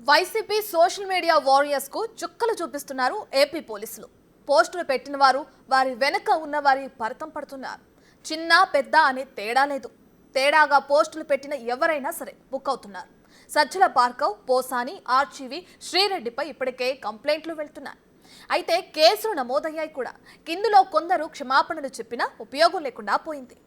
YCP social media warriors కు చుక్కలు చూపిస్తున్నారు ఏపీ పోలీసులు. పోస్టులు పెట్టిన వారు వారి వెనక ఉన్న వారి భరతం పడుతున్నారు. చిన్న పెద్ద అనే తేడా లేదు. తేడాగా పోస్టులు పెట్టిన ఎవరైనా సరే బుక్ అవుతున్నారు. సజ్జల భార్గవ్, పోసాని, ఆర్జీవి, శ్రీరెడ్డిపై ఇప్పటికే కంప్లైంట్లు వెళ్తున్నాయి. అయితే కేసులు నమోదయ్యాయి కూడా. కిందులో కొందరు క్షమాపణలు చెప్పినా ఉపయోగం లేకుండా పోయింది.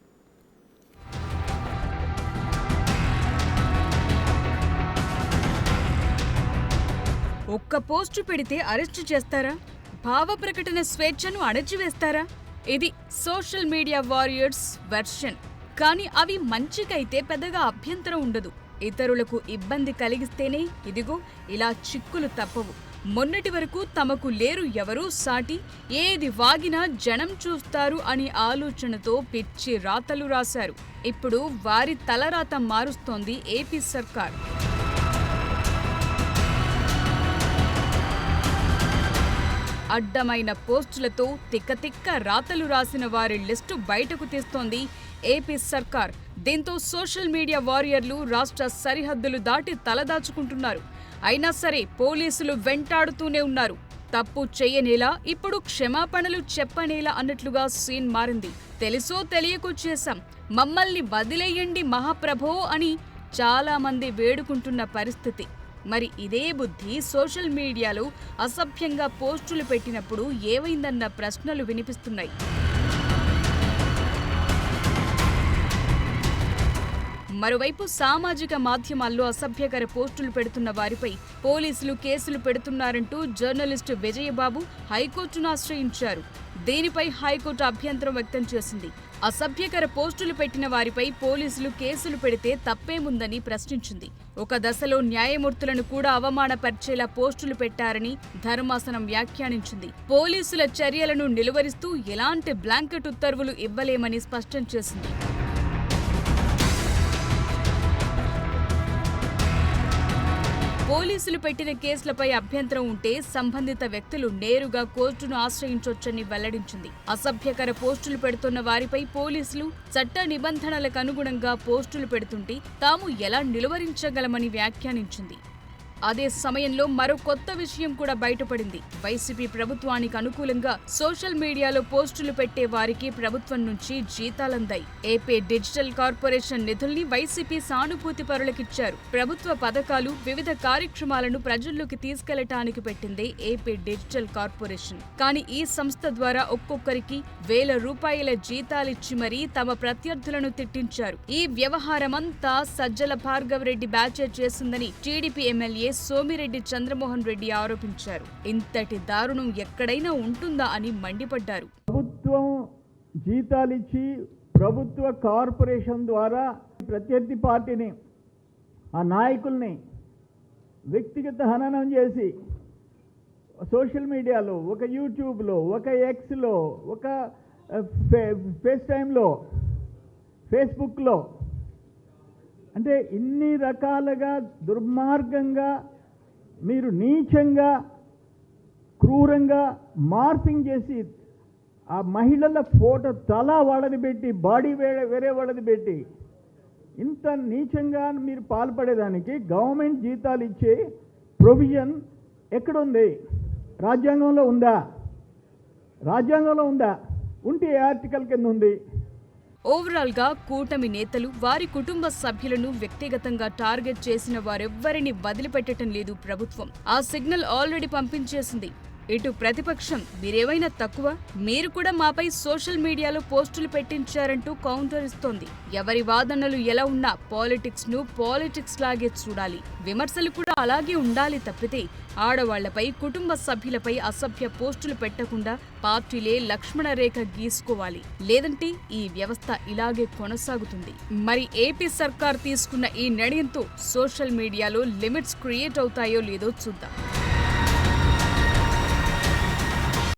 ఒక్క పోస్టు పెడితే అరెస్టు చేస్తారా? భావ ప్రకటన స్వేచ్ఛను అణచివేస్తారా? ఇది సోషల్ మీడియా వారియర్స్ వెర్షన్. కానీ అవి మంచికైతే పెద్దగా అభ్యంతరం ఉండదు. ఇతరులకు ఇబ్బంది కలిగిస్తేనే ఇదిగో ఇలా చిక్కులు తప్పవు. మొన్నటి వరకు తమకు లేరు ఎవరూ సాటి, ఏది వాగినా జనం చూస్తారు అని ఆలోచనతో పిచ్చి రాతలు రాశారు. ఇప్పుడు వారి తలరాత మారుస్తోంది ఏపీ సర్కార్. అడ్డమైన పోస్టులతో తిక్కతిక్క రాతలు రాసిన వారి లిస్టు బయటకు తీస్తోంది ఏపీ సర్కార్. దీంతో సోషల్ మీడియా వారియర్లు రాష్ట్ర సరిహద్దులు దాటి తలదాచుకుంటున్నారు. అయినా సరే పోలీసులు వెంటాడుతూనే ఉన్నారు. తప్పు చేయనేలా, ఇప్పుడు క్షమాపణలు చెప్పనేలా అన్నట్లుగా సీన్ మారింది. తెలుసో తెలియకో చేశాం, మమ్మల్ని వదిలేయండి మహాప్రభో అని చాలా మంది వేడుకుంటున్న పరిస్థితి. మరి ఇదే బుద్ధి సోషల్ మీడియాలో అసభ్యంగా పోస్టులు పెట్టినప్పుడు ఏమైందన్న ప్రశ్నలు వినిపిస్తున్నాయి. మరోవైపు సామాజిక మాధ్యమాల్లో అసభ్యకర పోస్టులు పెడుతున్న వారిపై పోలీసులు కేసులు పెడుతున్నారంటూ జర్నలిస్టు విజయబాబు హైకోర్టును ఆశ్రయించారు. దీనిపై హైకోర్టు అభ్యంతరం వ్యక్తం చేసింది. అసభ్యకర పోస్టులు పెట్టిన వారిపై పోలీసులు కేసులు పెడితే తప్పేముందని ప్రశ్నించింది. ఒక దశలో న్యాయమూర్తులను కూడా అవమానపరిచేలా పోస్టులు పెట్టారని ధర్మాసనం వ్యాఖ్యానించింది. పోలీసుల చర్యలను నిలువరిస్తూ ఎలాంటి బ్లాంకెట్ ఉత్తర్వులు ఇవ్వలేమని స్పష్టం చేసింది. పోలీసులు పెట్టిన కేసులపై అభ్యంతరం ఉంటే సంబంధిత వ్యక్తులు నేరుగా కోర్టును ఆశ్రయించొచ్చని వెల్లడించింది. అసభ్యకర పోస్టులు పెడుతున్న వారిపై పోలీసులు చట్ట నిబంధనలకు అనుగుణంగా పోస్టులు పెడుతుంటే తాము ఎలా నిలువరించగలమని వ్యాఖ్యానించింది. అదే సమయంలో మరో కొత్త విషయం కూడా బయటపడింది. వైసీపీ ప్రభుత్వానికి అనుకూలంగా సోషల్ మీడియాలో పోస్టులు పెట్టే వారికి ప్రభుత్వం నుంచి జీతాలందాయి. ఏపీ డిజిటల్ కార్పొరేషన్ నిధుల్ని వైసీపీ సానుభూతి పరులకిచ్చారు. ప్రభుత్వ పథకాలు, వివిధ కార్యక్రమాలను ప్రజల్లోకి తీసుకెళ్లటానికి పెట్టిందే ఏపీ డిజిటల్ కార్పొరేషన్. కానీ ఈ సంస్థ ద్వారా ఒక్కొక్కరికి ₹1000 జీతాలిచ్చి మరీ తమ ప్రత్యర్థులను తిట్టించారు. ఈ వ్యవహారమంతా సజ్జల భార్గవ్ రెడ్డి బ్యాచే చేసిందని టీడీపీ ఎమ్మెల్యే సోమిరెడ్డి చంద్రమోహన్ రెడ్డి ఆరోపించారు. ఇంతటి దారుణం ఎక్కడైనా ఉంటుందా అని మండిపడ్డారు. ప్రభుత్వం జీతాలిచ్చి ప్రభుత్వ కార్పొరేషన్ ద్వారా ప్రత్యర్థి పార్టీని, ఆ నాయకుల్ని వ్యక్తిగత హననం చేసి సోషల్ మీడియాలో, ఒక యూట్యూబ్లో, ఒక ఎక్స్లో, ఒక ఫేస్ టైంలో, ఫేస్బుక్లో, అంటే ఇన్ని రకాలుగా దుర్మార్గంగా మీరు నీచంగా, క్రూరంగా మార్పింగ్ చేసి ఆ మహిళల ఫోటో తల వాళ్ళది పెట్టి, బాడీ వేరే వాళ్ళది పెట్టి, ఇంత నీచంగా మీరు పాల్పడేదానికి గవర్నమెంట్ జీతాలు ఇచ్చే ప్రొవిజన్ ఎక్కడుంది? రాజ్యాంగంలో ఉందా? రాజ్యాంగంలో ఉందా? ఉంటే ఏ ఆర్టికల్ కింద ఉంది? ఓవరాల్ గా కూటమి నేతలు వారి కుటుంబ సభ్యులను వ్యక్తిగతంగా టార్గెట్ చేసిన వారెవ్వరిని వదిలిపెట్టడం లేదు ప్రభుత్వం. ఆ సిగ్నల్ ఆల్రెడీ పంపించేసింది. ఇటు ప్రతిపక్షం మీరేమైనా తక్కువ, మీరు కూడా మాపై సోషల్ మీడియాలో పోస్టులు పెట్టించారంటూ కౌంటర్ ఇస్తోంది. ఎవరి వాదనలు ఎలా ఉన్నా పాలిటిక్స్ ను పాలిటిక్స్ లాగే చూడాలి. విమర్శలు కూడా అలాగే ఉండాలి తప్పితే ఆడవాళ్లపై, కుటుంబ సభ్యులపై అసభ్య పోస్టులు పెట్టకుండా పార్టీలే లక్ష్మణ రేఖ గీసుకోవాలి. లేదంటే ఈ వ్యవస్థ ఇలాగే కొనసాగుతుంది. మరి ఏపీ సర్కార్ తీసుకున్న ఈ నిర్ణయంతో సోషల్ మీడియాలో లిమిట్స్ క్రియేట్ అవుతాయో లేదో చూద్దాం.